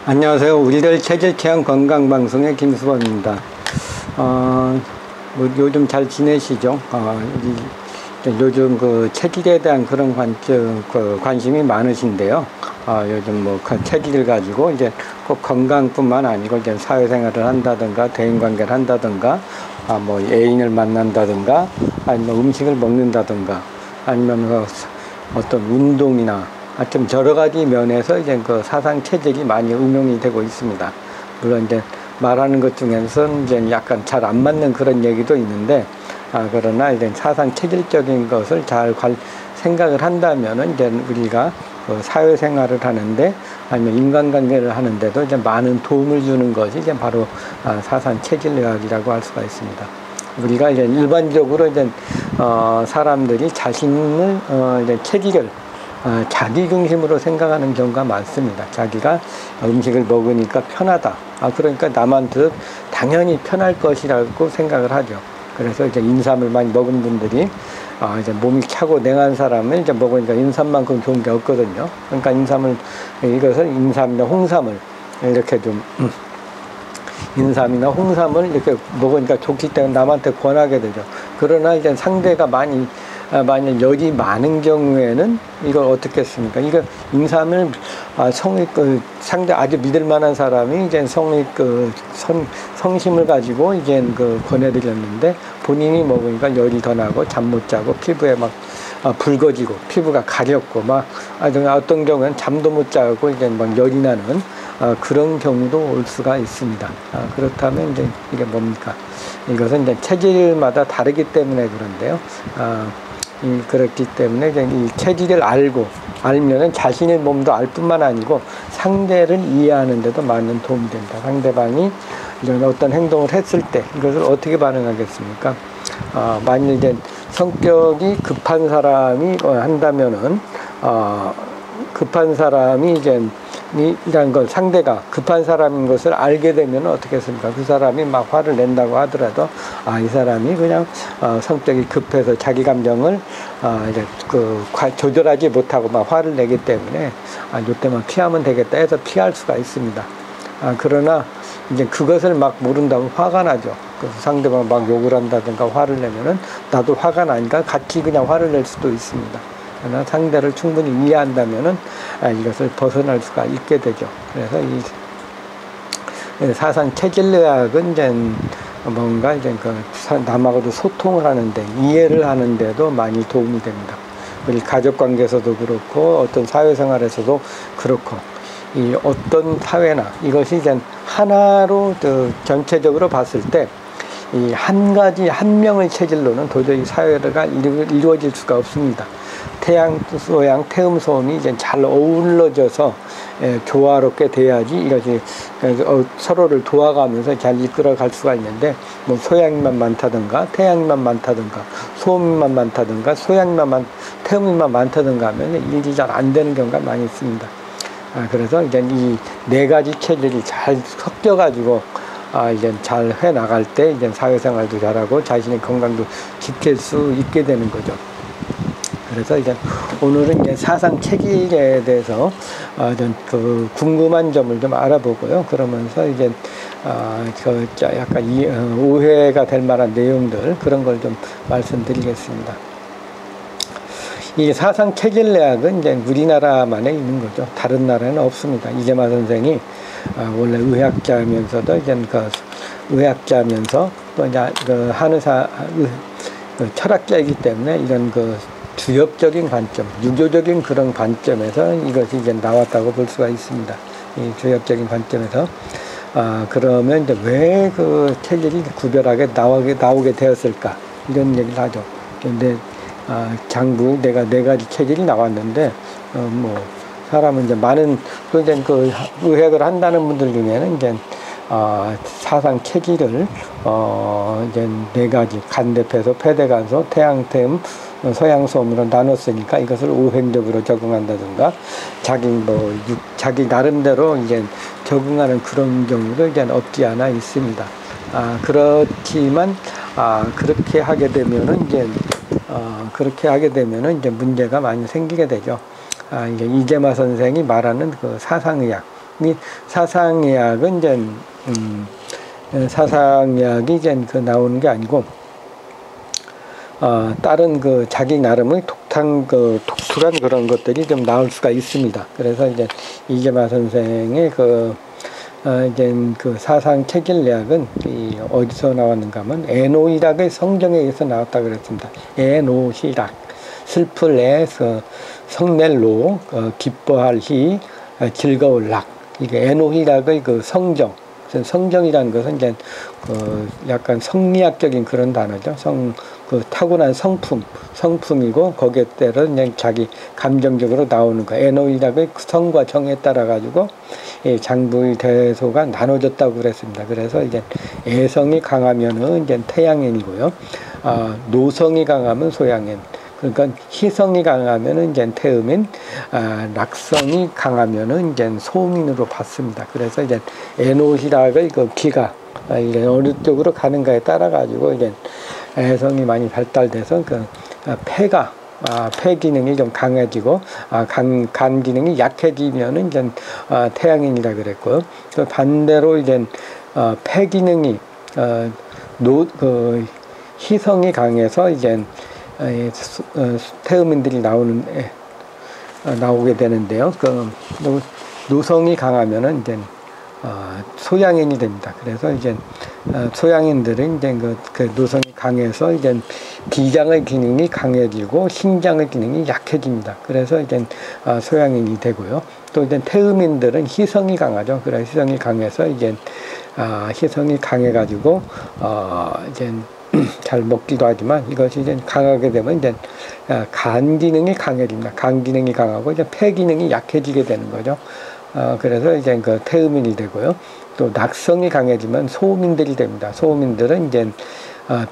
안녕하세요. 우리들 체질 체험 건강 방송의 김수범입니다. 뭐 요즘 잘 지내시죠? 요즘 그 체질에 대한 그런 관심이 많으신데요. 요즘 뭐 체질을 가지고 이제 꼭 건강뿐만 아니고 이제 사회생활을 한다든가 대인관계를 한다든가 뭐 애인을 만난다든가 아니면 음식을 먹는다든가 아니면 그 어떤 운동이나 하여튼 여러 가지 면에서 이제 그 사상 체질이 많이 응용이 되고 있습니다. 물론 이제 말하는 것 중에서는 이제 약간 잘 안 맞는 그런 얘기도 있는데, 그러나 이제 사상 체질적인 것을 잘 생각을 한다면은 이제 우리가 그 사회생활을 하는데 아니면 인간관계를 하는데도 이제 많은 도움을 주는 것이 이제 바로 사상 체질의학이라고 할 수가 있습니다. 우리가 이제 일반적으로 이제 사람들이 자신을 이제 체질을 자기 중심으로 생각하는 경우가 많습니다. 자기가 음식을 먹으니까 편하다. 그러니까 남한테 당연히 편할 것이라고 생각을 하죠. 그래서 이제 인삼을 많이 먹은 분들이 이제 몸이 차고 냉한 사람을 이제 먹으니까 인삼만큼 좋은 게 없거든요. 그러니까 이것을 인삼이나 홍삼을 이렇게 좀 인삼이나 홍삼을 이렇게 먹으니까 좋기 때문에 남한테 권하게 되죠. 그러나 이제 상대가 만약 열이 많은 경우에는 이걸 어떻게 했습니까? 이거 인삼을 상대 아주 믿을 만한 사람이 이제 성심을 가지고 이제 권해드렸는데 본인이 먹으니까 열이 더 나고 잠 못 자고 피부에 막 붉어지고 피부가 가렵고 어떤 경우는 잠도 못 자고 이제 막 열이 나는 그런 경우도 올 수가 있습니다. 그렇다면 이제 이게 뭡니까? 이것은 이제 체질마다 다르기 때문에 그런데요. 그렇기 때문에 이 체질을 알면은 자신의 몸도 알 뿐만 아니고 상대를 이해하는 데도 많은 도움이 됩니다. 상대방이 이런 어떤 행동을 했을 때 이것을 어떻게 반응하겠습니까? 만일 이제 성격이 급한 사람이 한다면은 급한 사람이 이란 걸 상대가 급한 사람인 것을 알게 되면 어떻게 했습니까? 그 사람이 막 화를 낸다고 하더라도 이 사람이 그냥 성격이 급해서 자기 감정을 이제 조절하지 못하고 막 화를 내기 때문에 이때만 피하면 되겠다 해서 피할 수가 있습니다. 그러나 이제 그것을 막 모른다고 화가 나죠. 그래서 상대방 막 욕을 한다든가 화를 내면은 나도 화가 나니까 같이 그냥 화를 낼 수도 있습니다. 그러나 상대를 충분히 이해한다면은 이것을 벗어날 수가 있게 되죠. 그래서 이 사상 체질의학은 이제 뭔가 이제 남하고도 소통을 하는데 이해를 하는데도 많이 도움이 됩니다. 우리 가족 관계에서도 그렇고 어떤 사회생활에서도 그렇고 이 어떤 사회나 이것이 이제 하나로 전체적으로 봤을 때 이 한 명의 체질로는 도저히 사회가 이루어질 수가 없습니다. 태양, 소양, 태음, 소음이 이제 잘 어우러져서 조화롭게 돼야지 이것이 서로를 도와가면서 잘 이끌어갈 수가 있는데 뭐 소양만 많다든가 태양만 많다든가 소음만 많다든가 태음만 많다든가 하면 일이 잘 안 되는 경우가 많이 있습니다. 그래서 이제 이 네 가지 체질이 잘 섞여가지고 이제 잘 해 나갈 때 이제 사회생활도 잘하고 자신의 건강도 지킬 수 있게 되는 거죠. 그래서 이제 오늘은 이제 사상 체질에 대해서 좀 궁금한 점을 좀 알아보고요. 그러면서 이제 약간 오해가 될 만한 내용들 그런 걸 좀 말씀드리겠습니다. 이 사상 체질의학은 이제 우리나라만에 있는 거죠. 다른 나라에는 없습니다. 이재마 선생이 원래 의학자면서도 이제 의학자면서 또 이제 철학자이기 때문에 이런 주역적인 관점, 유교적인 그런 관점에서 이것이 이제 나왔다고 볼 수가 있습니다. 이 주역적인 관점에서 그러면 이제 왜 그 체질이 구별하게 나오게 되었을까 이런 얘기를 하죠. 근데 장부 네 가지 체질이 나왔는데 뭐 사람은 이제 많은 또 이제 의학을 한다는 분들 중에는 이제 사상 체질을 이제 네 가지 간대폐소, 폐대간소, 태양태음, 서양소음으로 나눴으니까 이것을 오행적으로 적응한다든가 자기 나름대로 이제 적응하는 그런 경우도 이제 없지 않아 있습니다. 그렇지만 그렇게 하게 되면은 이제 문제가 많이 생기게 되죠. 이제 이재마 선생이 말하는 그 사상의학, 이 사상의학은 이제 사상의학이 이제 그 나오는 게 아니고 다른 그 자기 나름의 독특한 그런 것들이 좀 나올 수가 있습니다. 그래서 이제 이계마 선생의 이제 그 사상 체질의학은 어디서 나왔는가 하면 에노이락의 성경에 의해서 나왔다 그랬습니다. 에노시락, 슬플 에서 성낼로, 기뻐할 희, 즐거울 락. 이게 에노히락의 그 성경. 성경이라는 것은 이제 약간 성리학적인 그런 단어죠. 타고난 성품이고 거기에 따라 그냥 자기 감정적으로 나오는 거. 에노이락의 성과 정에 따라 가지고 장부의 대소가 나눠졌다고 그랬습니다. 그래서 이제 애성이 강하면은 이제 태양인이고요. 노성이 강하면 소양인. 그러니까 희성이 강하면은 이제 태음인, 낙성이 강하면은 이제 소음인으로 봤습니다. 그래서 이제 에노시락의 그 기가 이제 어느 쪽으로 가는가에 따라 가지고 이제 애성이 많이 발달돼서 폐 기능이 좀 강해지고 간 기능이 약해지면은 이제 태양인이라 그랬고요. 또 반대로 이제 폐 기능이 희성이 강해서 이제 태음인들이 나오게 되는데요. 노성이 강하면은 이제 소양인이 됩니다. 그래서 이제 소양인들은 이제 그 노성이 강해서 이제 비장의 기능이 강해지고 신장의 기능이 약해집니다. 그래서 이제 소양인이 되고요. 또 이제 태음인들은 희성이 강하죠. 그래서 희성이 강해서 이제 희성이 강해가지고 이제 잘 먹기도 하지만 이것이 이제 강하게 되면 이제 간 기능이 강해집니다. 간 기능이 강하고 이제 폐 기능이 약해지게 되는 거죠. 그래서 이제 그 태음인이 되고요. 또 낙성이 강해지면 소음인들이 됩니다. 소음인들은 이제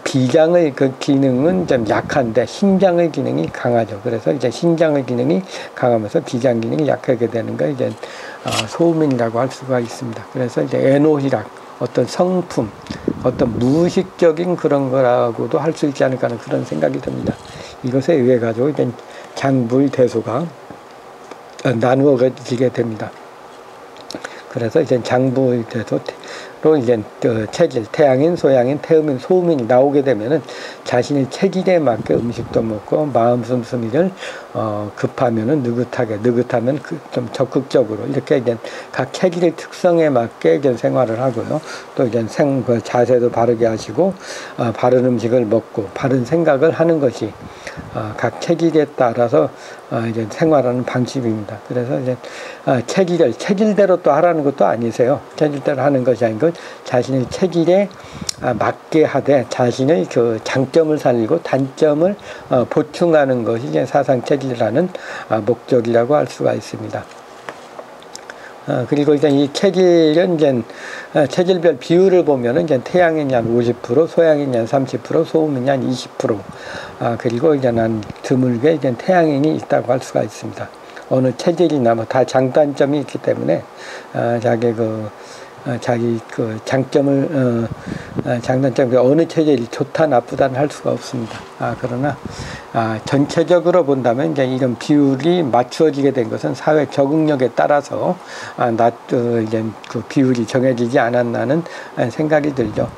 비장의 그 기능은 좀 약한데 신장의 기능이 강하죠. 그래서 이제 신장의 기능이 강하면서 비장 기능이 약하게 되는 거 이제 소음인이라고 할 수가 있습니다. 그래서 이제 에노희락 어떤 성품, 어떤 무의식적인 그런 거라고도 할 수 있지 않을까 하는 그런 생각이 듭니다. 이것에 의해 가지고 이제 장부의 대소가 나누어지게 됩니다. 그래서 이제 장부의 대소로 이제 체질, 태양인, 소양인, 태음인, 소음인이 나오게 되면은 자신의 체질에 맞게 음식도 먹고 마음 씀씀이를 급하면은 느긋하면 좀 적극적으로 이렇게 이제 각 체질의 특성에 맞게 이제 생활을 하고요. 또 이제 자세도 바르게 하시고 바른 음식을 먹고 바른 생각을 하는 것이 각 체질에 따라서 이제 생활하는 방식입니다. 그래서 이제 체질대로 또 하라는 것도 아니세요. 체질대로 하는 것이 아니고 자신의 체질에 맞게 하되 자신의 그 장점을 살리고 단점을 보충하는 것이 이제 사상 체질이라는 목적이라고 할 수가 있습니다. 그리고 이제 이 체질은 이제 체질별 비율을 보면은 이제 태양인이 한 50%, 소양인이 한 30%, 소음인이 한 20%. 그리고 이제 난 드물게 이제 태양인이 있다고 할 수가 있습니다. 어느 체질이나 뭐 다 장단점이 있기 때문에 자기 그 장점을 장단점 어느 체질이 좋다 나쁘다는 할 수가 없습니다. 그러나 전체적으로 본다면 이제 이런 비율이 맞추어지게 된 것은 사회 적응력에 따라서 이제 그 비율이 정해지지 않았나는 생각이 들죠.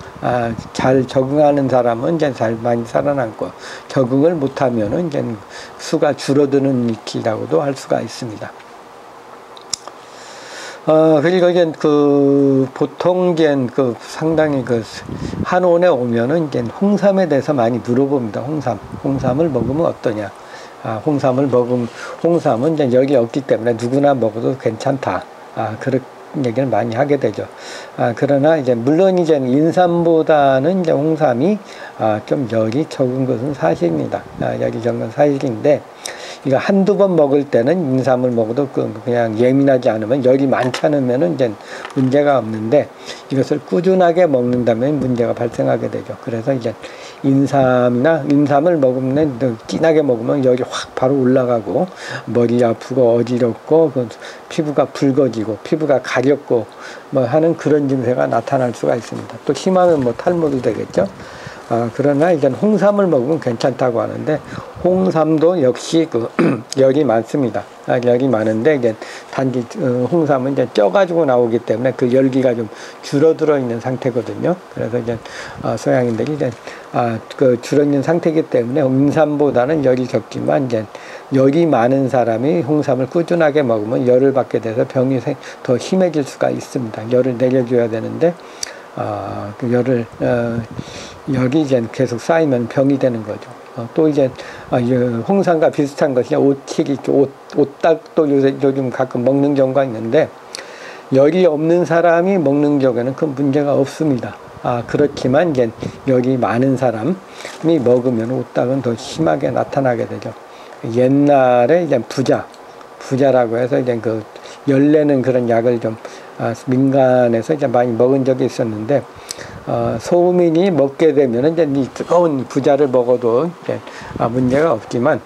잘 적응하는 사람은 이제 잘 많이 살아남고 적응을 못하면은 이제 수가 줄어드는 위치라고도 할 수가 있습니다. 그리고 이제 보통 이제 상당히 한온에 오면은 이제 홍삼에 대해서 많이 물어봅니다. 홍삼을 먹으면 어떠냐. 홍삼은 이제 역이 없기 때문에 누구나 먹어도 괜찮다. 그런 얘기를 많이 하게 되죠. 그러나 이제 물론 이제 인삼보다는 이제 홍삼이 좀 열이 적은 것은 사실입니다. 열이 적은 건 사실인데 이거 한두 번 먹을 때는 인삼을 먹어도 그냥 예민하지 않으면 열이 많지 않으면은 이제 문제가 없는데 이것을 꾸준하게 먹는다면 문제가 발생하게 되죠. 그래서 이제 인삼을 먹으면 진하게 먹으면 열이 확 바로 올라가고 머리 아프고 어지럽고 피부가 붉어지고 피부가 가렵고 뭐 하는 그런 증세가 나타날 수가 있습니다. 또 심하면 뭐 탈모도 되겠죠. 그러나 이제 홍삼을 먹으면 괜찮다고 하는데 홍삼도 역시 그 열이 많습니다. 열이 많은데 이제 단지 홍삼은 이제 쪄가지고 나오기 때문에 그 열기가 좀 줄어들어 있는 상태거든요. 그래서 이제 소양인들이 이제 그 줄어 있는 상태이기 때문에 인삼보다는 열이 적지만 이제 열이 많은 사람이 홍삼을 꾸준하게 먹으면 열을 받게 돼서 병이 더 심해질 수가 있습니다. 열을 내려줘야 되는데 그 열이 이제 계속 쌓이면 병이 되는 거죠. 또 이제 홍삼과 비슷한 것이 오딱도 요즘 가끔 먹는 경우가 있는데 열이 없는 사람이 먹는 경우에는 큰 문제가 없습니다. 그렇지만 이제 열이 많은 사람이 먹으면 오딱은 더 심하게 나타나게 되죠. 옛날에 이제 부자라고 해서 이제 그 열내는 그런 약을 좀 민간에서 이제 많이 먹은 적이 있었는데 소민이 먹게 되면 이제 이 뜨거운 부자를 먹어도 이제 문제가 없지만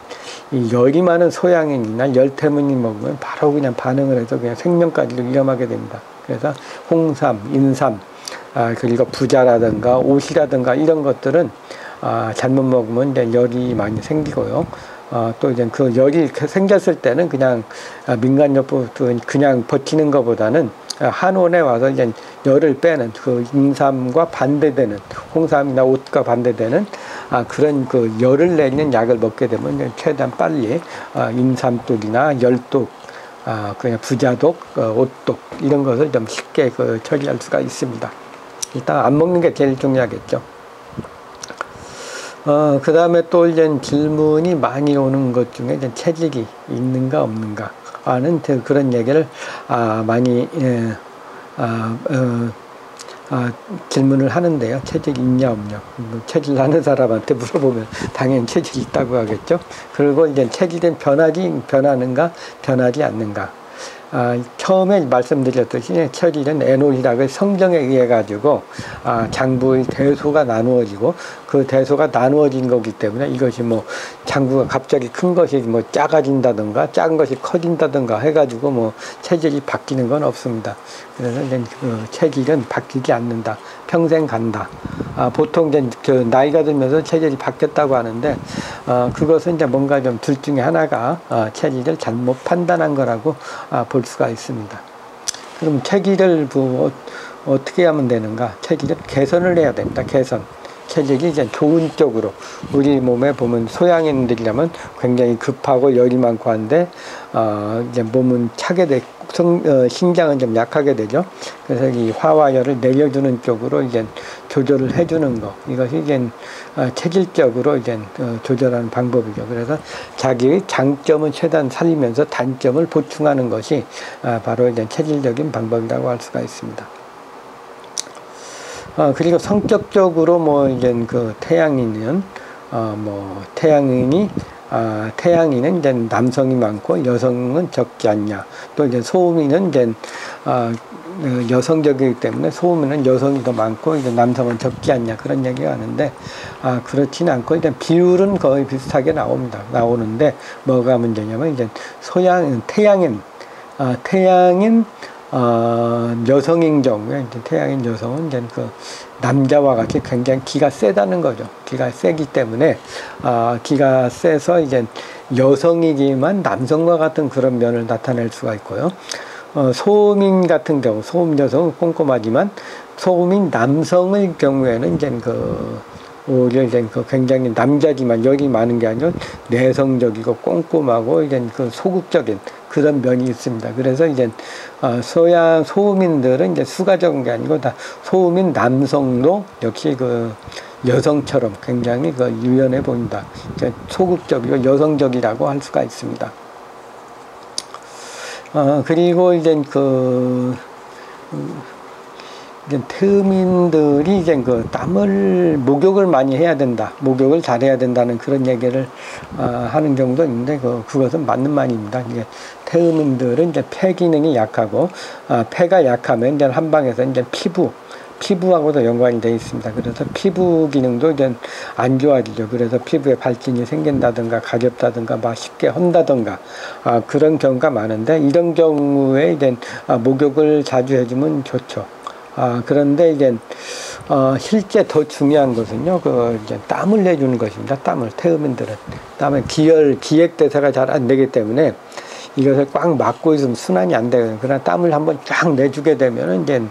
이 열이 많은 소양인이나 열태문이 먹으면 바로 그냥 반응을 해서 그냥 생명까지도 위험하게 됩니다. 그래서 홍삼, 인삼, 그리고 부자라든가 옷이라든가 이런 것들은 잘못 먹으면 이제 열이 많이 생기고요. 또 이제 그 열이 생겼을 때는 그냥 민간요법 그냥 버티는 것보다는 한원에 와서 이제 열을 빼는 그 인삼과 반대되는 홍삼이나 옷과 반대되는 그런 그 열을 내리는 약을 먹게 되면 이제 최대한 빨리 인삼독이나 열독, 그냥 부자독, 옷독 이런 것을 좀 쉽게 처리할 수가 있습니다. 일단 안 먹는 게 제일 중요하겠죠. 그 다음에 또 이제 질문이 많이 오는 것 중에 이제 체질이 있는가 없는가 하는 그런 얘기를 많이 질문을 하는데요. 체질이 있냐 없냐. 체질 하는 사람한테 물어보면 당연히 체질이 있다고 하겠죠. 그리고 이제 체질은 변하는가 변하지 않는가. 처음에 말씀드렸듯이 체질은 에놀이라고 성정에 의해 가지고 장부의 대소가 나누어지고 그 대소가 나누어진 거기 때문에 이것이 뭐 장부가 갑자기 큰 것이 뭐 작아진다든가 작은 것이 커진다든가 해가지고 뭐 체질이 바뀌는 건 없습니다. 그래서 이제 그 체질은 바뀌지 않는다. 평생 간다. 보통 이제 나이가 들면서 체질이 바뀌었다고 하는데 그것은 이제 뭔가 좀 둘 중에 하나가 체질을 잘못 판단한 거라고 볼 수가 있습니다. 그럼 체질을 어떻게 하면 되는가? 체질을 개선을 해야 됩니다. 개선. 체질이 이제 좋은 쪽으로 우리 몸에 보면 소양인들이라면 굉장히 급하고 열이 많고 한데 이제 몸은 차게 되고 신장은 좀 약하게 되죠. 그래서 이 화와 열을 내려주는 쪽으로 이제 조절을 해주는 거 이것이 이제 체질적으로 이제 조절하는 방법이죠. 그래서 자기의 장점은 최대한 살리면서 단점을 보충하는 것이 바로 이제 체질적인 방법이라고 할 수가 있습니다. 그리고 성격적으로 뭐 이제 그 태양인은 태양인은 이제 남성이 많고 여성은 적지 않냐. 또 이제 소음인은 이제 여성적이기 때문에 소음인은 여성이 더 많고 이제 남성은 적지 않냐 그런 얘기가 하는데 그렇지는 않고 이제 비율은 거의 비슷하게 나오는데 뭐가 문제냐면 이제 태양인 여성인 경우에 이제 태양인 여성은 이제 그 남자와 같이 굉장히 기가 세다는 거죠. 기가 세기 때문에 기가 세서 이제 여성이지만 남성과 같은 그런 면을 나타낼 수가 있고요. 소음인 같은 경우 소음 여성은 꼼꼼하지만 소음인 남성의 경우에는 이제 오히려 이제 굉장히 남자지만 열이 많은 게 아니라 내성적이고 꼼꼼하고 이제 소극적인 그런 면이 있습니다. 그래서 이제 소음인들은 이제 수가 적은 게 아니고 다 소음인 남성도 역시 여성처럼 굉장히 유연해 보인다. 소극적이고 여성적이라고 할 수가 있습니다. 그리고 이제 태음인들이 이제 목욕을 많이 해야 된다. 목욕을 잘해야 된다는 그런 얘기를 하는 경우도 있는데 그것은 맞는 말입니다. 이제 태음인들은 이제 폐 기능이 약하고 폐가 약하면 이제 한방에서 이제 피부하고도 연관이 되어 있습니다. 그래서 피부 기능도 이제 안 좋아지죠. 그래서 피부에 발진이 생긴다든가 가렵다든가 막 쉽게 헌다든가 그런 경우가 많은데 이런 경우에 이제 목욕을 자주 해주면 좋죠. 그런데 이제 실제 더 중요한 것은요, 이제 땀을 내주는 것입니다. 태음인들은 땀을 기액대사가 잘 안 되기 때문에 이것을 꽉 막고 있으면 순환이 안 되거든요. 그러나 땀을 한번 쫙 내주게 되면은 이제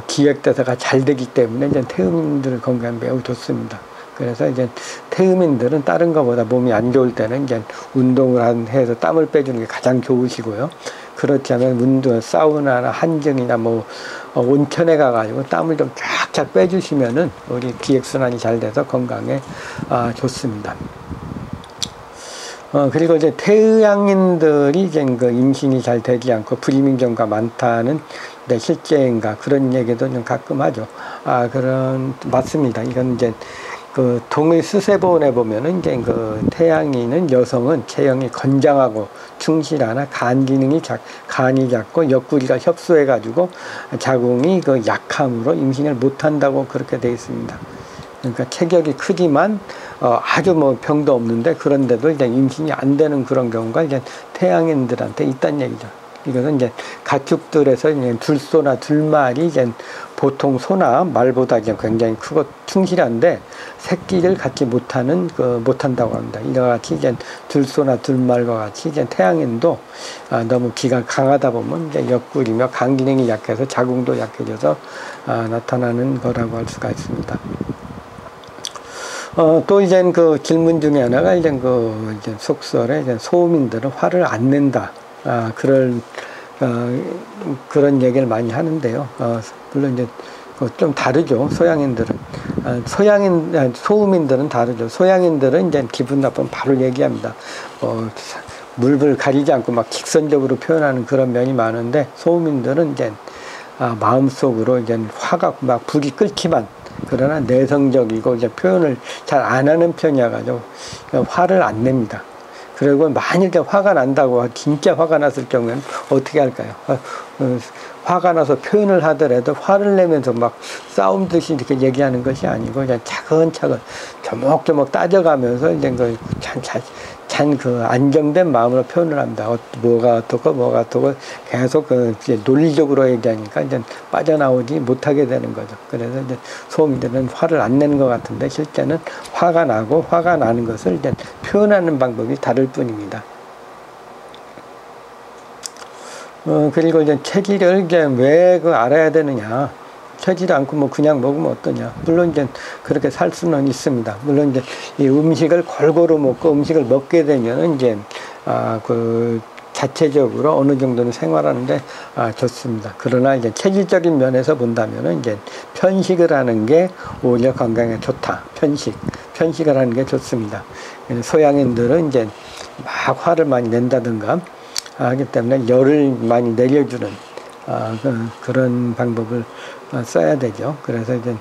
기액대사가 잘 되기 때문에 이제 태음인들 건강에 매우 좋습니다. 그래서 이제 태음인들은 다른 것보다 몸이 안 좋을 때는 이제 운동을 해서 땀을 빼주는 게 가장 좋으시고요. 그렇지 않으면 사우나나 한증이나 온천에 가가지고 땀을 좀 쫙쫙 빼주시면은 우리 기액순환이 잘 돼서 건강에 좋습니다. 그리고 이제 태양인들이 이제 임신이 잘 되지 않고 불임인 경우가 많다는 실제인가 그런 얘기도 좀 가끔 하죠. 맞습니다. 이건 이제 동의 수세본에 보면은 이제 태양인은 여성은 체형이 건장하고 충실하나 간이 작고 옆구리가 협소해가지고 자궁이 약함으로 임신을 못한다고 그렇게 되어 있습니다. 그러니까 체격이 크지만 아주 병도 없는데 그런데도 이제 임신이 안 되는 그런 경우가 이제 태양인들한테 있다는 얘기죠. 이것은 이제 가축들에서 이제 들소나 들말이 이제 보통 소나 말보다 이제 굉장히 크고 충실한데 새끼를 갖지 못한다고 합니다. 이와 같이 이제 들소나 들말과 같이 이제 태양인도 너무 기가 강하다 보면 이제 옆구리며 간 기능이 약해서 자궁도 약해져서 나타나는 거라고 할 수가 있습니다. 또 이제 질문 중에 하나가 이제 이제 속설에 이제 소음인들은 화를 안 낸다. 그런 얘기를 많이 하는데요. 물론 이제 좀 다르죠. 소양인들은. 소음인들은 다르죠. 소양인들은 이제 기분 나쁘면 바로 얘기합니다. 물불 가리지 않고 막 직선적으로 표현하는 그런 면이 많은데 소음인들은 이제 마음속으로 이제 화가 막 불이 끓지만 그러나 내성적이고 이제 표현을 잘 안 하는 편이어가지고 화를 안 냅니다. 그리고 만약에 화가 난다고 진짜 화가 났을 경우에는 어떻게 할까요? 화가 나서 표현을 하더라도 화를 내면서 막 싸움듯이 이렇게 얘기하는 것이 아니고 그냥 차근차근 조목조목 따져가면서 이제 안정된 마음으로 표현을 합니다. 뭐가 어떻고 계속 이제 논리적으로 얘기하니까 이제 빠져나오지 못하게 되는 거죠. 그래서 이제 소음인들은 화를 안 내는 것 같은데 실제는 화가 나고 화가 나는 것을 이제 표현하는 방법이 다를 뿐입니다. 그리고 이제 체질을 이제 왜 알아야 되느냐. 체질 않고 그냥 먹으면 어떠냐. 물론 이제 그렇게 살 수는 있습니다. 물론 이제 이 음식을 골고루 먹고 음식을 먹게 되면은 이제 자체적으로 어느 정도는 생활하는데 좋습니다. 그러나 이제 체질적인 면에서 본다면은 이제 편식을 하는 게 오히려 건강에 좋다. 편식을 하는 게 좋습니다. 소양인들은 이제 막 화를 많이 낸다든가 하기 때문에 열을 많이 내려주는 그런 방법을 써야 되죠. 그래서 이제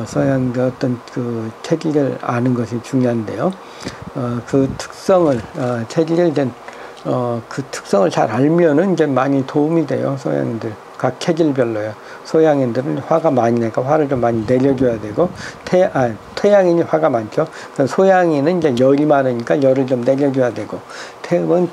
서양의 어떤 체질을 아는 것이 중요한데요. 체질을 이제 그 특성을 잘 알면은 이제 많이 도움이 돼요. 소양인들 각 체질별로요. 소양인들은 화가 많이 내니까 화를 좀 많이 내려줘야 되고 태양인이 화가 많죠. 소양인은 이제 열이 많으니까 열을 좀 내려줘야 되고 태음은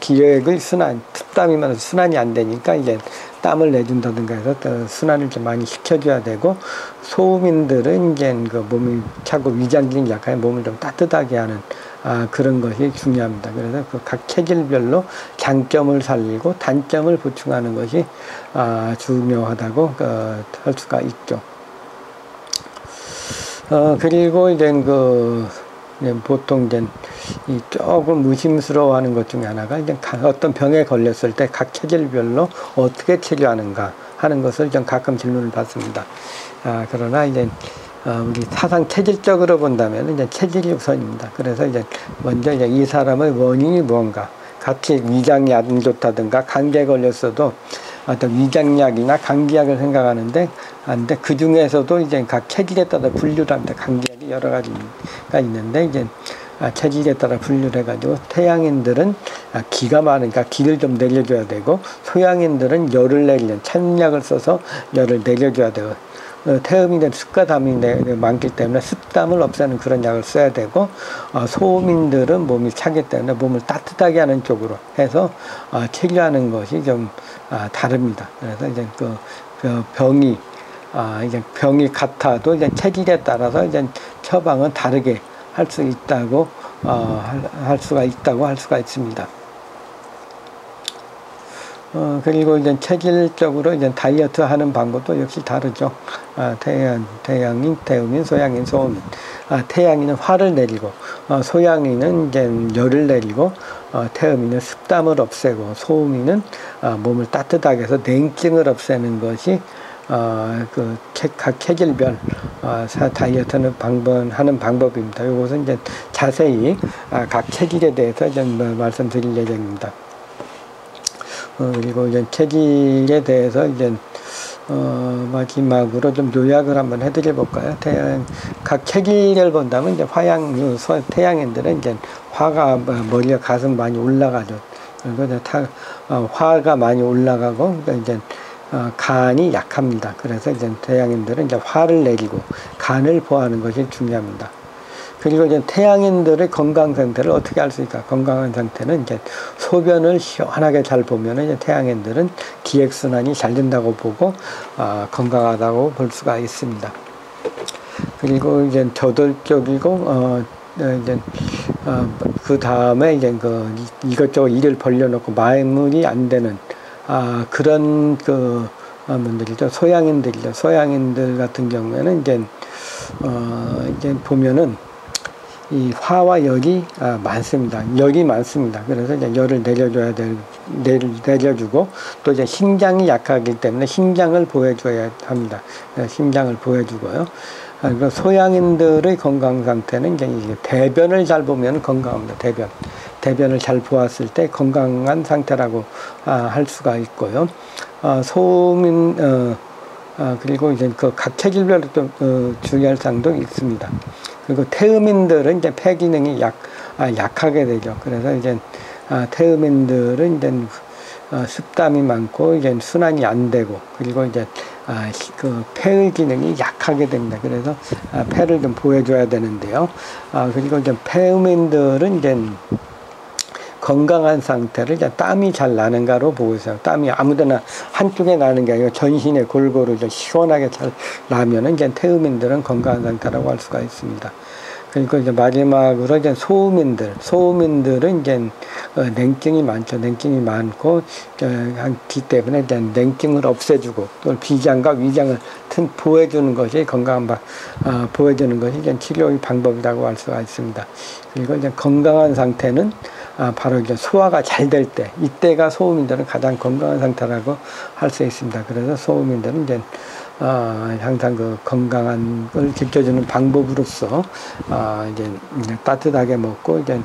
땀이 많아서 순환이 안 되니까 이제 땀을 내준다든가 해서 순환을 좀 많이 시켜줘야 되고 소음인들은 이제 몸이 차고 위장기능이 약하게 몸을 좀 따뜻하게 하는 그런 것이 중요합니다. 그래서 각 체질별로 장점을 살리고 단점을 보충하는 것이 중요하다고 할 수가 있죠. 그리고 이제 보통 이제 조금 의심스러워하는 것 중에 하나가 이제 어떤 병에 걸렸을 때 각 체질별로 어떻게 치료하는가 하는 것을 좀 가끔 질문을 받습니다. 그러나 이제 우리 사상 체질적으로 본다면 이제 체질이 우선입니다. 그래서 이제 먼저 이제 이 사람의 원인이 무언가, 같이 위장이 안 좋다든가 감기에 걸렸어도 어떤 위장약이나 감기약을 생각하는데 그 중에서도 이제 각 체질에 따라 분류를 합니다. 감기약이 여러 가지가 있는데 이제 체질에 따라 분류를 해가지고 태양인들은 기가 많으니까 기를 좀 내려줘야 되고 소양인들은 열을 내리는 찬약을 써서 열을 내려줘야 되고 태음인들은 습과 담이 많기 때문에 습담을 없애는 그런 약을 써야 되고 소음인들은 몸이 차기 때문에 몸을 따뜻하게 하는 쪽으로 해서 치료하는 것이 좀 다릅니다. 그래서 이제 병이 이제 병이 같아도 이제 체질에 따라서 이제 처방은 다르게 할 수 있다고 할 수가 있습니다. 그리고 이제 체질적으로 이제 다이어트 하는 방법도 역시 다르죠. 태양인, 태음인, 소양인, 소음인. 태양인은 화를 내리고, 소양인은 이제 열을 내리고, 태음인은 습담을 없애고, 소음인은 몸을 따뜻하게 해서 냉증을 없애는 것이 각 체질별 다이어트는 하는 방법입니다. 이것은 이제 자세히 각 체질에 대해서 이제 말씀드릴 예정입니다. 그리고 이제 체질에 대해서 이제 마지막으로 좀 요약을 한번 해드려 볼까요? 각 체질을 본다면 이제 태양인들은 이제 화가 머리가 가슴 많이 올라가죠. 그리고 화가 많이 올라가고 이제 간이 약합니다. 그래서 이제 태양인들은 이제 화를 내리고 간을 보호하는 것이 중요합니다. 그리고 이제 태양인들의 건강 상태를 어떻게 알 수 있을까? 건강한 상태는 이제 소변을 시원하게 잘 보면 이제 태양인들은 기획순환이 잘 된다고 보고 건강하다고 볼 수가 있습니다. 그리고 이제 저돌적이고 이제 그 다음에 이제 이것저것 일을 벌려놓고 마무리 안 되는 그런 분들이죠. 소양인들이죠. 소양인들 같은 경우에는 이제 보면은 이 화와 열이 많습니다. 열이 많습니다. 그래서 이제 열을 내려주고 또 이제 신장이 약하기 때문에 신장을 보호해줘야 합니다. 신장을 보호해주고요. 그리고 소양인들의 건강 상태는 이제 대변을 잘 보면 건강합니다. 대변을 잘 보았을 때 건강한 상태라고 할 수가 있고요. 소음인 그리고 이제 각 체질별로 좀 주의할 사항도 있습니다. 그리고 태음인들은 이제 폐 기능이 약하게 되죠. 그래서 이제 태음인들은 이제 습담이 많고 이제 순환이 안 되고 그리고 이제 폐의 기능이 약하게 됩니다. 그래서 폐를 좀 보호해줘야 되는데요. 그리고 이제 태음인들은 이제 건강한 상태를 이제 땀이 잘 나는가로 보고 있어요. 땀이 아무데나 한쪽에 나는 게 아니고 전신에 골고루 시원하게 잘 나면은 이제 태음인들은 건강한 상태라고 할 수가 있습니다. 그리고 이제 마지막으로 이제 소음인들은 이제 냉증이 많죠. 냉증이 많고 하기 때문에 이제 냉증을 없애주고 또 비장과 위장을 보호해주는 것이 보호해주는 것이 이제 치료의 방법이라고 할 수가 있습니다. 그리고 이제 건강한 상태는 바로 이제 소화가 잘 될 때, 이때가 소음인들은 가장 건강한 상태라고 할 수 있습니다. 그래서 소음인들은 이제 항상 건강한 걸 지켜주는 방법으로서 이제 따뜻하게 먹고 이제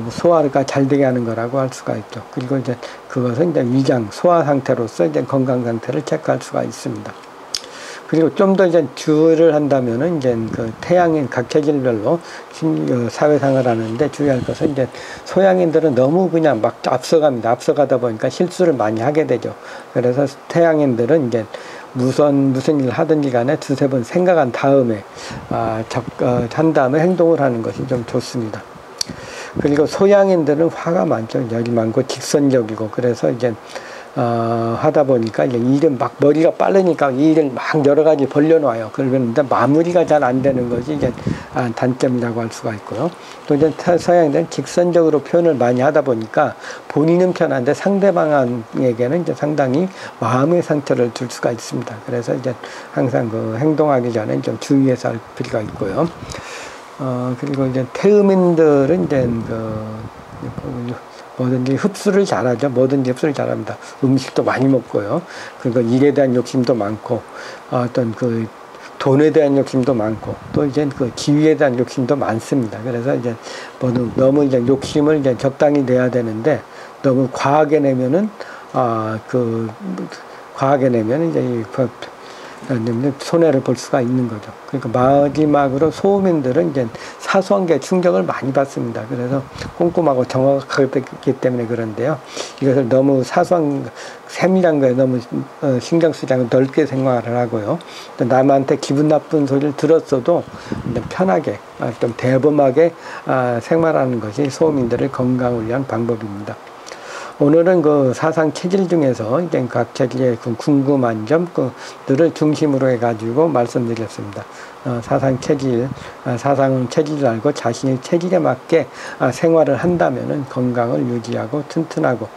소화가 잘 되게 하는 거라고 할 수가 있죠. 그리고 이제 그것은 이제 위장 소화 상태로서 이제 건강 상태를 체크할 수가 있습니다. 그리고 좀 더 이제 주의를 한다면은 이제 태양인 각 체질별로 사회생활 하는데 주의할 것은 이제 소양인들은 너무 그냥 막 앞서갑니다. 앞서가다 보니까 실수를 많이 하게 되죠. 그래서 태양인들은 이제 무슨 일을 하든지 간에 두세 번 생각한 다음에 한 다음에 행동을 하는 것이 좀 좋습니다. 그리고 소양인들은 화가 많죠. 열이 많고 직선적이고 그래서 이제 하다 보니까 이제 일은 막 머리가 빠르니까 일을 막 여러 가지 벌려놔요. 그러는데 마무리가 잘 안 되는 것이 이제 단점이라고 할 수가 있고요. 또 이제 서양인들은 직선적으로 표현을 많이 하다 보니까 본인은 편한데 상대방에게는 이제 상당히 마음의 상처를 줄 수가 있습니다. 그래서 이제 항상 행동하기 전에 좀 주의해서 할 필요가 있고요. 그리고 이제 태음인들은 이제 뭐든지 흡수를 잘하죠. 뭐든지 흡수를 잘합니다. 음식도 많이 먹고요. 그리고 일에 대한 욕심도 많고, 어떤 돈에 대한 욕심도 많고, 또 이제 지위에 대한 욕심도 많습니다. 그래서 이제 너무 이제 욕심을 이제 적당히 내야 되는데, 너무 과하게 내면은, 과하게 내면은 이제 손해를 볼 수가 있는 거죠. 그러니까 마지막으로 소음인들은 이제 사소한 게 충격을 많이 받습니다. 그래서 꼼꼼하고 정확하기 때문에 그런데요. 이것을 너무 사소한 세밀한 거에 너무 신경 쓰지 않고 넓게 생활을 하고요. 또 남한테 기분 나쁜 소리를 들었어도 편하게 좀 대범하게 생활하는 것이 소음인들의 건강을 위한 방법입니다. 오늘은 그 사상 체질 중에서 이제 각 체질의 그 궁금한 점들을 중심으로 해가지고 말씀드렸습니다. 사상 체질, 사상 체질을 알고 자신의 체질에 맞게 생활을 한다면은 건강을 유지하고 튼튼하고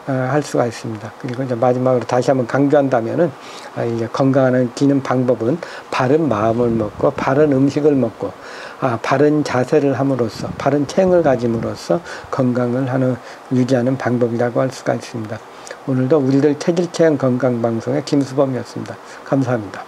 할 수가 있습니다. 그리고 이제 마지막으로 다시 한번 강조한다면은 이제 건강해지는 방법은 바른 마음을 먹고 바른 음식을 먹고 바른 자세를 함으로써 바른 체형을 가짐으로써 건강을 유지하는 방법이라고 할 수가 있습니다. 오늘도 우리들 체질 체형 건강 방송의 김수범이었습니다. 감사합니다.